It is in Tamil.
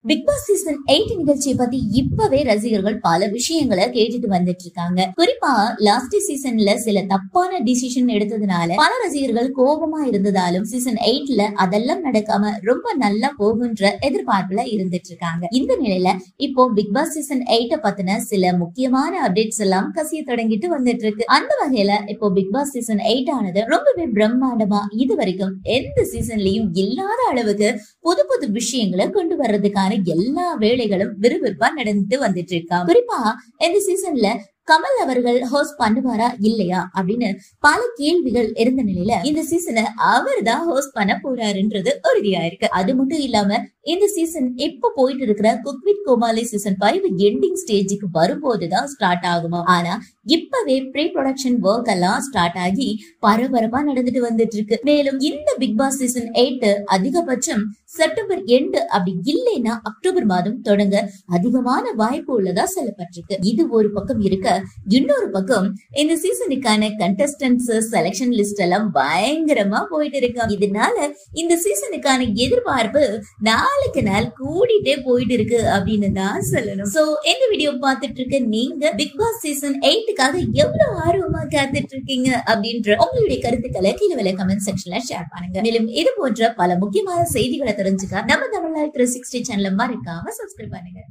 பிக் பாஸ் சீசன் 8 நிகழ்ச்சியை பத்தி இப்பவே ரசிகர்கள் பல விஷயங்களை கேட்டுட்டு வந்துட்டு இருக்காங்க. குறிப்பா லாஸ்ட் சீசன்ல சில தப்பான டிசிஷன் எடுத்ததுனால பல ரசிகர்கள் கோபமா இருந்ததாலும் சீசன் 8ல அதெல்லாம் நடக்காம ரொம்ப நல்லா போகுன்ற எதிர்பார்ப்புல இருந்துட்டு இருக்காங்க. இந்த நிலையில இப்போ பிக் பாஸ் சீசன் 8 பத்தின சில முக்கியமான அப்டேட்ஸ் எல்லாம் கசிய தொடங்கிட்டு வந்துட்டு இருக்கு. அந்த வகையில இப்போ பிக் பாஸ் சீசன் 8 ஆனது ரொம்பவே பிரம்மாண்டமா இது வரைக்கும் எந்த சீசன்லயும் இல்லாத அளவுக்கு புது புது விஷயங்களை கொண்டு வர்றதுக்கான எல்லா வேலைகளும் விறுவிறுப்பா நடந்துட்டு வந்துட்டு இருக்காங்க. குறிப்பா இந்த சீசன்ல கமல் அவர்கள் ஹோஸ்ட் பண்ணுவாரா இல்லையா அப்படின்னு பல கேள்விகள் இருந்த நிலையில இந்த சீசனை அவர் தான் ஹோஸ்ட் பண்ண போறாருன்றது உறுதியா இருக்கு. அது மட்டும் இல்லாம இந்த சீசன் இப்ப போயிட்டு இருக்கிற cook with Comali season 5 ending ஸ்டேஜுக்கு வரும்போதுதான் ஸ்டார்ட் ஆகுமா. ஆனா இப்பவே ப்ரீ ப்ரொடக்ஷன் ஒர்க் எல்லாம் ஸ்டார்ட் ஆகி பரபரப்பா நடந்துட்டு வந்துட்டு இருக்கு. மேலும் இந்த பிக் பாஸ் சீசன் 8 அதிகபட்சம் செப்டம்பர் எண்டு அப்படி இல்லைன்னா அக்டோபர் மாதம் தொடங்க அதிகமான வாய்ப்பு உள்ளதா சொல்லப்பட்டிருக்கு. இது ஒரு பக்கம் இருக்க, இன்னொரு பக்கம் இந்த சீசனுக்கான கண்டஸ்டன்ஸ் செலக்ஷன் லிஸ்ட் எல்லாம் பயங்கரமா போயிட்டு இருக்கு. இதனால இந்த சீசனுக்கான எதிர்பார்ப்பு நாளுக்கு நாள் கூடிட்டே போயிட்டு இருக்கு அப்படின்னு தான் சொல்லணும். சோ இந்த வீடியோ பார்த்துட்டு இருக்க நீங்க பிக் பாஸ் சீசன் 8க்காக எவ்வளவு ஆர்வமா காத்துட்டு இருக்கீங்க அப்படின்ற உங்களுடைய கருத்துக்களை கீழே கமெண்ட் செக்ஷன்ல ஷேர் பண்ணுங்க. மேலும் இது போன்ற பல முக்கியமான செய்திகளை தெரிஞ்சுக்க நம்ம தமிழ்நாடு 360 சேனலை மறக்காம சப்ஸ்கிரைப் பண்ணுங்க.